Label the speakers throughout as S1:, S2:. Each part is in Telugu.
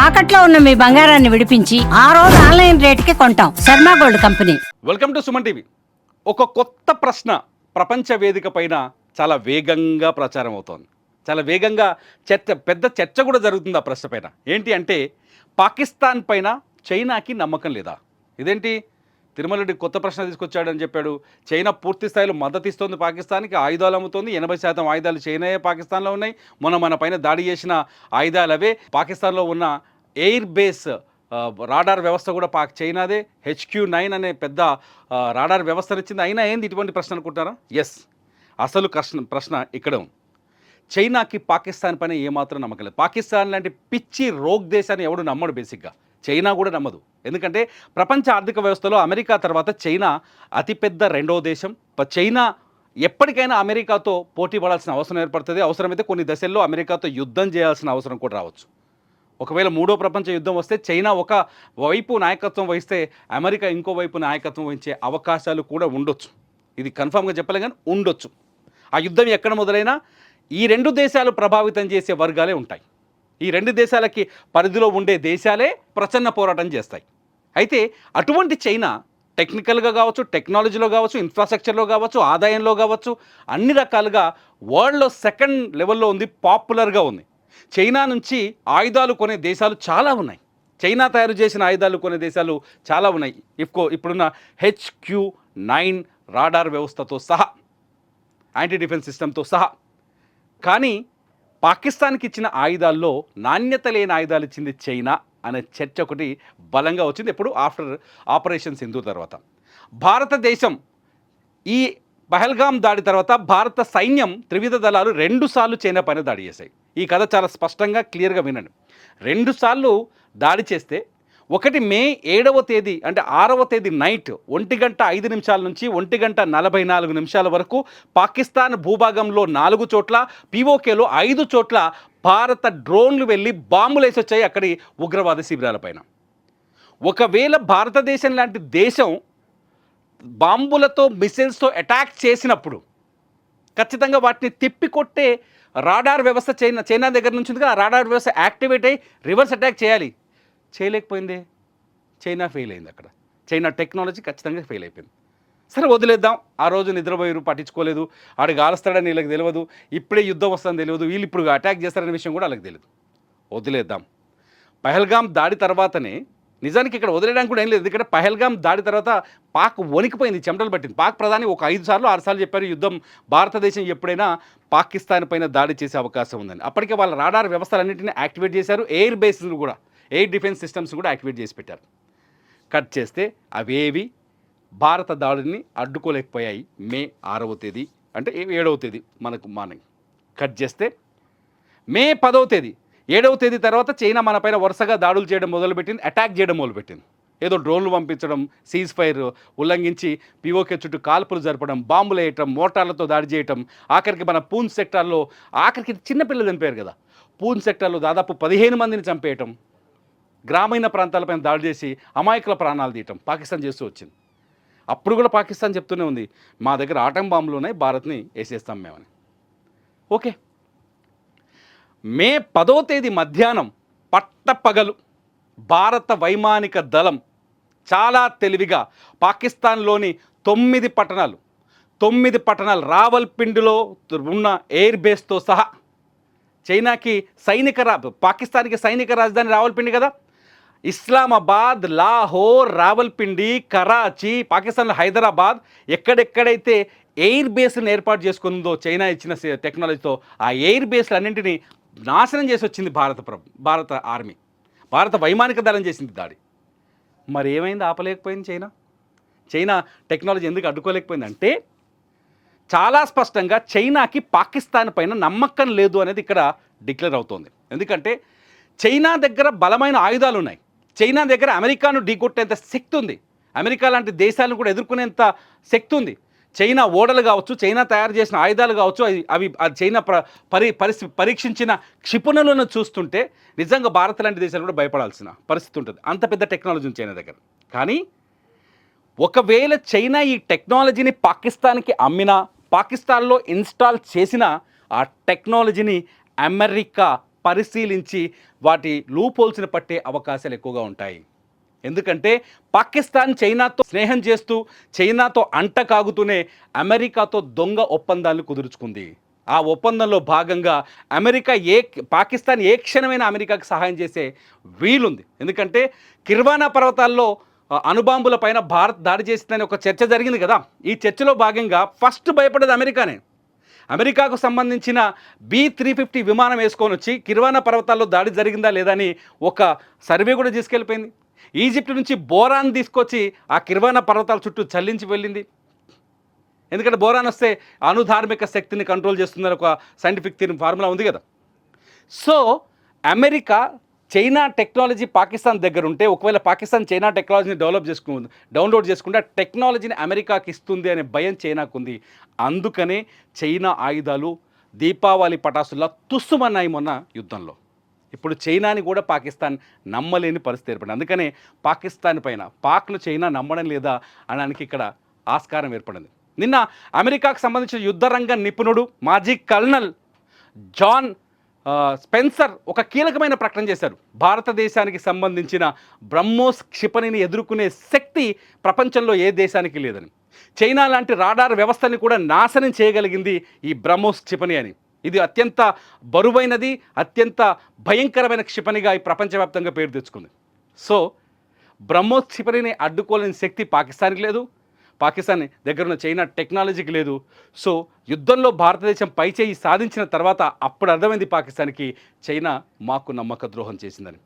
S1: తాకట్లో ఉన్న మీ బంగారాన్ని విడిపించి ఆ రోజు ఆన్లైన్ రేటుకి కొంటాం. Sharma gold company.
S2: Welcome to Suman TV. ఒక కొత్త ప్రశ్న ప్రపంచ వేదిక పైన చాలా వేగంగా ప్రచారం అవుతోంది. చాలా వేగంగా పెద్ద చర్చ కూడా జరుగుతుంది ఆ ప్రశ్న పైన. ఏంటి అంటే, పాకిస్తాన్ పైన చైనాకి నమ్మకం లేదా? ఇదేంటి తిరుమల రెడ్డి కొత్త ప్రశ్న తీసుకొచ్చాడని చెప్పాడు. చైనా పూర్తి స్థాయిలో మద్దతు ఇస్తోంది పాకిస్తాన్కి, ఆయుధాలు అమ్ముతోంది. 80% ఆయుధాలు చైనాయే పాకిస్తాన్లో ఉన్నాయి. మన పైన దాడి చేసిన ఆయుధాలు అవే. పాకిస్తాన్లో ఉన్న ఎయిర్ బేస్ రాడార్ వ్యవస్థ కూడా చైనాదే. HQ-9 అనే పెద్ద రాడార్ వ్యవస్థనిచ్చింది. అయినా ఏంది ఇటువంటి ప్రశ్న అనుకుంటారా? ఎస్, అసలు ప్రశ్న ఇక్కడ ఉంది. చైనాకి పాకిస్తాన్ పైన ఏమాత్రం నమ్మకం లేదు. పాకిస్తాన్ లాంటి పిచ్చి రోగ్ దేశాన్ని ఎవడు నమ్మడు. బేసిక్గా చైనా కూడా నమ్మదు. ఎందుకంటే ప్రపంచ ఆర్థిక వ్యవస్థలో అమెరికా తర్వాత చైనా అతిపెద్ద రెండవ దేశం. చైనా ఎప్పటికైనా అమెరికాతో పోటీ పడాల్సిన అవసరం ఏర్పడుతుంది. అవసరమైతే కొన్ని దశల్లో అమెరికాతో యుద్ధం చేయాల్సిన అవసరం కూడా రావచ్చు. ఒకవేళ మూడో ప్రపంచ యుద్ధం వస్తే చైనా ఒక వైపు నాయకత్వం వహిస్తే అమెరికా ఇంకో వైపు నాయకత్వం వహించే అవకాశాలు కూడా ఉండొచ్చు. ఇది కన్ఫామ్గా చెప్పలే కానీ ఉండొచ్చు. ఆ యుద్ధం ఎక్కడ మొదలైనా ఈ రెండు దేశాలు ప్రభావితం చేసే వర్గాలే ఉంటాయి. ఈ రెండు దేశాలకి పరిధిలో ఉండే దేశాలే ప్రచన్న పోరాటం చేస్తాయి. అయితే అటువంటి చైనా టెక్నికల్గా కావచ్చు, టెక్నాలజీలో కావచ్చు, ఇన్ఫ్రాస్ట్రక్చర్లో కావచ్చు, ఆదాయంలో కావచ్చు, అన్ని రకాలుగా వరల్డ్లో సెకండ్ లెవెల్లో ఉంది, పాపులర్గా ఉంది. చైనా నుంచి ఆయుధాలు కొనే దేశాలు చాలా ఉన్నాయి. చైనా తయారు చేసిన ఆయుధాలు కొనే దేశాలు చాలా ఉన్నాయి. ఇప్పుడున్న HQ-9 రాడార్ వ్యవస్థతో సహా, యాంటీ డిఫెన్స్ సిస్టమ్తో సహా. కానీ పాకిస్తాన్కి ఇచ్చిన ఆయుధాల్లో నాణ్యత లేని ఆయుధాలు ఇచ్చింది చైనా అనే చర్చ ఒకటి బలంగా వచ్చింది. ఎప్పుడు ఆఫ్టర్ ఆపరేషన్ సింధు తర్వాత. భారతదేశం ఈ పహల్గామ్ దాడి తర్వాత భారత సైన్యం త్రివిధ దళాలు 2 సార్లు చైనా పైన దాడి చేశాయి. ఈ కథ చాలా స్పష్టంగా క్లియర్గా వినండి. 2 సార్లు దాడి చేస్తే, ఒకటి మే 7వ తేదీ అంటే 6వ తేదీ నైట్ 1:05 నుంచి 1:44 వరకు పాకిస్తాన్ భూభాగంలో 4 చోట్ల, POKలో 5 చోట్ల భారత డ్రోన్లు వెళ్ళి బాంబులు వేసి వచ్చాయి అక్కడి ఉగ్రవాద శిబిరాలపైన. ఒకవేళ భారతదేశం లాంటి దేశం బాంబులతో, మిసైల్స్తో అటాక్ చేసినప్పుడు ఖచ్చితంగా వాటిని తిప్పికొట్టే రాడార్ వ్యవస్థ చైనా దగ్గర నుంచి ఉంది. ఆ రాడార్ వ్యవస్థ యాక్టివేట్ అయ్యి రివర్స్ అటాక్ చేయాలి. చేయలేకపోయింది. చైనా ఫెయిల్ అయింది. అక్కడ చైనా టెక్నాలజీ ఖచ్చితంగా ఫెయిల్ అయిపోయింది. సరే వదిలేద్దాం. ఆ రోజు నిద్రపోయారు, పట్టించుకోలేదు. ఆడికి ఆలుస్తాడని వీళ్ళకి తెలియదు, ఇప్పుడే యుద్ధం వస్తుందని తెలియదు, వీళ్ళు ఇప్పుడు అటాక్ చేస్తారనే విషయం కూడా వాళ్ళకి తెలియదు. వదిలేద్దాం. పహల్గామ్ దాడి తర్వాతనే, నిజానికి ఇక్కడ వదిలేయడానికి కూడా ఏం లేదు. ఎందుకంటే పహల్గామ్ దాడి తర్వాత పాక్ వణికిపోయింది, చెమటలు పట్టింది. పాక్ ప్రధాని ఒక 5 సార్లు 6 సార్లు చెప్పారు యుద్ధం భారతదేశం ఎప్పుడైనా పాకిస్తాన్ పైన దాడి చేసే అవకాశం ఉందని. అప్పటికే వాళ్ళ రాడార్ వ్యవస్థలన్నింటినీ యాక్టివేట్ చేశారు. ఎయిర్ బేస్ను కూడా, ఎయిర్ డిఫెన్స్ సిస్టమ్స్ కూడా యాక్టివేట్ చేసి పెట్టారు. కట్ చేస్తే అవేవి భారత దాడిని అడ్డుకోలేకపోయాయి. మే 6వ తేదీ అంటే 7వ తేదీ మనకు మార్నింగ్. కట్ చేస్తే మే 10వ తేదీ, 7వ తేదీ తర్వాత చైనా మన పైన వరుసగా దాడులు చేయడం మొదలుపెట్టింది, అటాక్ చేయడం మొదలుపెట్టింది. ఏదో డ్రోన్లు పంపించడం, సీజ్ ఫైర్ ఉల్లంఘించి POK చుట్టూ కాల్పులు జరపడం, బాంబులు వేయటం, మోటార్లతో దాడి చేయటం. ఆఖరికి మన పూంచ్ సెక్టార్లో ఆఖరికి చిన్నపిల్లలు చంపారు కదా, పూంచ్ సెక్టార్లో దాదాపు 15 మందిని చంపేయటం, గ్రామీణ ప్రాంతాలపైన దాడి చేసి అమాయకుల ప్రాణాలు తీయటం పాకిస్తాన్ చేస్తూ వచ్చింది. అప్పుడు కూడా పాకిస్తాన్ చెప్తూనే ఉంది, మా దగ్గర ఆటం బాంబులు ఉన్నాయి, భారత్ని వేసేస్తాం మేమని. ఓకే, మే 10వ తేదీ మధ్యాహ్నం పట్టపగలు భారత వైమానిక దళం చాలా తెలివిగా పాకిస్తాన్లోని 9 పట్టణాలు రావల్పిండిలో ఉన్న ఎయిర్ బేస్తో సహా, చైనాకి పాకిస్తాన్కి సైనిక రాజధాని రావల్పిండి కదా, ఇస్లామాబాద్, లాహోర్, రావల్పిండి, కరాచీ, పాకిస్తాన్లో హైదరాబాద్, ఎక్కడెక్కడైతే ఎయిర్ బేస్లను ఏర్పాటు చేసుకుందో చైనా ఇచ్చిన టెక్నాలజీతో, ఆ ఎయిర్ బేస్లు అన్నింటినీ నాశనం చేసి వచ్చింది భారత ఆర్మీ. భారత వైమానిక దళం చేసింది దాడి. మరి ఏమైంది? ఆపలేకపోయింది చైనా టెక్నాలజీ ఎందుకు అడ్డుకోలేకపోయింది అంటే, చాలా స్పష్టంగా చైనాకి పాకిస్తాన్ పైన నమ్మకం లేదు అనేది ఇక్కడ డిక్లేర్ అవుతోంది. ఎందుకంటే చైనా దగ్గర బలమైన ఆయుధాలు ఉన్నాయి. చైనా దగ్గర అమెరికాను ఢీకొట్టేంత శక్తి ఉంది. అమెరికా లాంటి దేశాలను కూడా ఎదుర్కొనేంత శక్తి ఉంది. చైనా ఓడలు కావచ్చు, చైనా తయారు చేసిన ఆయుధాలు కావచ్చు, అవి చైనా పరీక్షించిన క్షిపణులను చూస్తుంటే నిజంగా భారత్ లాంటి దేశాలు కూడా భయపడాల్సిన పరిస్థితి ఉంటుంది. అంత పెద్ద టెక్నాలజీ ఉంది చైనా దగ్గర. కానీ ఒకవేళ చైనా ఈ టెక్నాలజీని పాకిస్తాన్కి అమ్మినా, పాకిస్తాన్లో ఇన్స్టాల్ చేసిన ఆ టెక్నాలజీని అమెరికా పరిశీలించి వాటి లూపోల్స్ని పట్టే అవకాశాలు ఎక్కువగా ఉంటాయి. ఎందుకంటే పాకిస్తాన్ చైనాతో స్నేహం చేస్తూ చైనాతో అంట కాగుతూనే అమెరికాతో దొంగ ఒప్పందాలను కుదుర్చుకుంది. ఆ ఒప్పందంలో భాగంగా పాకిస్తాన్ ఏ క్షణమైన అమెరికాకి సహాయం చేసే వీలుంది. ఎందుకంటే కిర్వానా పర్వతాల్లో అణుబాంబుల పైన భారత్ దాడి చేసిందని ఒక చర్చ జరిగింది కదా. ఈ చర్చలో భాగంగా ఫస్ట్ భయపడేది అమెరికానే. అమెరికాకు సంబంధించిన B-350 విమానం వేసుకొని వచ్చి కిర్వానా పర్వతాల్లో దాడి జరిగిందా లేదా అని ఒక సర్వే కూడా తీసుకెళ్ళిపోయింది. ఈజిప్ట్ నుంచి బోరాన్ తీసుకొచ్చి ఆ కిర్వానా పర్వతాల చుట్టూ చల్లించి వెళ్ళింది. ఎందుకంటే బోరాన్ వస్తే అణుధార్మిక శక్తిని కంట్రోల్ చేస్తుందని ఒక సైంటిఫిక్ ఫార్ములా ఉంది కదా. So America China technology Pakistan దగ్గర ఉంటే, ఒకవేళ పాకిస్తాన్ చైనా టెక్నాలజీని డౌన్లోడ్ చేసుకుంటే ఆ టెక్నాలజీని అమెరికాకి ఇస్తుంది అనే భయం చైనాకు ఉంది. అందుకనే చైనా ఆయుధాలు దీపావళి పటాసుల్లా తుస్సుమన్నాయి మొన్న యుద్ధంలో. ఇప్పుడు చైనాని కూడా పాకిస్తాన్ నమ్మలేని పరిస్థితి ఏర్పడింది. అందుకనే పాకిస్తాన్ పైన పాక్ను చైనా నమ్మడం లేదా అనడానికి ఇక్కడ ఆస్కారం ఏర్పడింది. నిన్న అమెరికాకు సంబంధించిన యుద్ధరంగ నిపుణుడు మాజీ కల్నల్ జాన్ స్పెన్సర్ ఒక కీలకమైన ప్రకటన చేశారు. భారతదేశానికి సంబంధించిన బ్రహ్మోస్ క్షిపణిని ఎదుర్కొనే శక్తి ప్రపంచంలో ఏ దేశానికి లేదని, చైనా లాంటి రాడార్ వ్యవస్థని కూడా నాశనం చేయగలిగింది ఈ బ్రహ్మోస్ క్షిపణి అని. ఇది అత్యంత బరువైనది, అత్యంత భయంకరమైన క్షిపణిగా ఈ ప్రపంచవ్యాప్తంగా పేరు తెచ్చుకుంది. సో బ్రహ్మోస్ క్షిపణిని అడ్డుకోలేని శక్తి పాకిస్తాన్కి లేదు, పాకిస్తాన్ దగ్గర ఉన్న చైనా టెక్నాలజీకి లేదు. సో యుద్ధంలో భారతదేశం పైచేయి సాధించిన తర్వాత అప్పుడు అర్థమైంది పాకిస్తాన్కి చైనా మాకు నమ్మక ద్రోహం చేసిందని.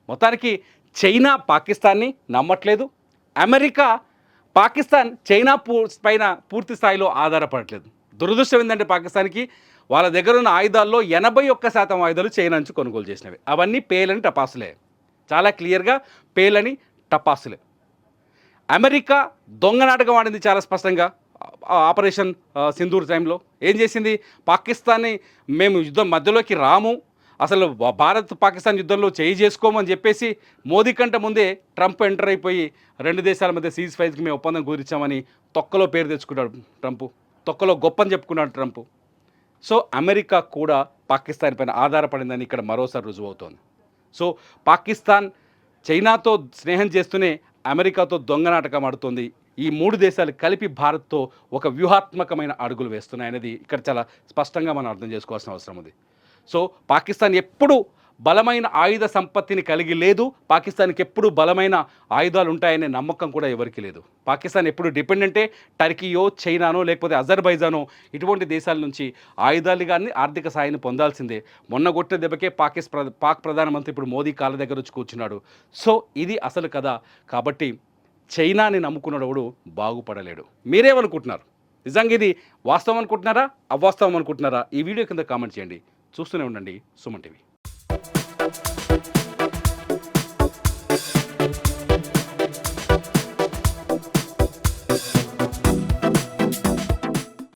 S2: మొత్తానికి చైనా పాకిస్తాన్ని నమ్మట్లేదు, అమెరికా పాకిస్తాన్ చైనా పైన పూర్తి స్థాయిలో ఆధారపడట్లేదు. దురదృష్టం ఏంటంటే పాకిస్తాన్కి వాళ్ళ దగ్గర ఉన్న ఆయుధాల్లో 81% ఆయుధాలు చైనా నుంచి కొనుగోలు చేసినవి. అవన్నీ పేలని టపాసులే, చాలా క్లియర్గా పేలని టపాసులే. అమెరికా దొంగ నాటకం ఆడింది చాలా స్పష్టంగా. ఆపరేషన్ సింధూర్ టైంలో ఏం చేసింది, పాకిస్తాన్ని మేము యుద్ధం మధ్యలోకి రాము, అసలు భారత్ పాకిస్తాన్ యుద్ధంలో చేసుకోమని చెప్పేసి మోదీ కంటే ముందే ట్రంప్ ఎంటర్ అయిపోయి 2 దేశాల మధ్య సీజ్ ఫైర్కి మేము ఒప్పందం కుదిర్చామని తొక్కలో పేరు తెచ్చుకున్నాడు ట్రంప్, తొక్కలో గొప్పని చెప్పుకున్నాడు ట్రంప్. సో అమెరికా కూడా పాకిస్తాన్ పైన ఆధారపడిందని ఇక్కడ మరోసారి రుజువు అవుతోంది. సో పాకిస్తాన్ చైనాతో స్నేహం చేస్తూనే అమెరికాతో దొంగ నాటకం ఆడుతోంది. ఈ 3 దేశాలు కలిపి భారత్తో ఒక వ్యూహాత్మకమైన అడుగులు వేస్తున్నాయనేది ఇక్కడ చాలా స్పష్టంగా మనం అర్థం చేసుకోవాల్సిన అవసరం ఉంది. సో పాకిస్తాన్ ఎప్పుడు బలమైన ఆయుధ సంపత్తిని కలిగి లేదు, పాకిస్తాన్కి ఎప్పుడు బలమైన ఆయుధాలు ఉంటాయనే నమ్మకం కూడా ఎవరికి లేదు. పాకిస్తాన్ ఎప్పుడు డిపెండెంటే టర్కీయో, చైనానో, లేకపోతే అజర్బైజానో ఇటువంటి దేశాల నుంచి ఆయుధాలు కానీ ఆర్థిక సాయాన్ని పొందాల్సిందే. మొన్న కొట్టిన దెబ్బకే పాక్ ప్రధానమంత్రి ఇప్పుడు మోదీ కాళ్ళ దగ్గర వచ్చి కూర్చున్నాడు. సో ఇది అసలు కదా. కాబట్టి చైనాని నమ్ముకున్నవాడు బాగుపడలేడు. మీరేమనుకుంటున్నారు? నిజంగా ఇది వాస్తవం అనుకుంటున్నారా, అవాస్తవం అనుకుంటున్నారా? ఈ వీడియో కింద కామెంట్ చేయండి. చూస్తూనే ఉండండి సుమన్ టీవీ.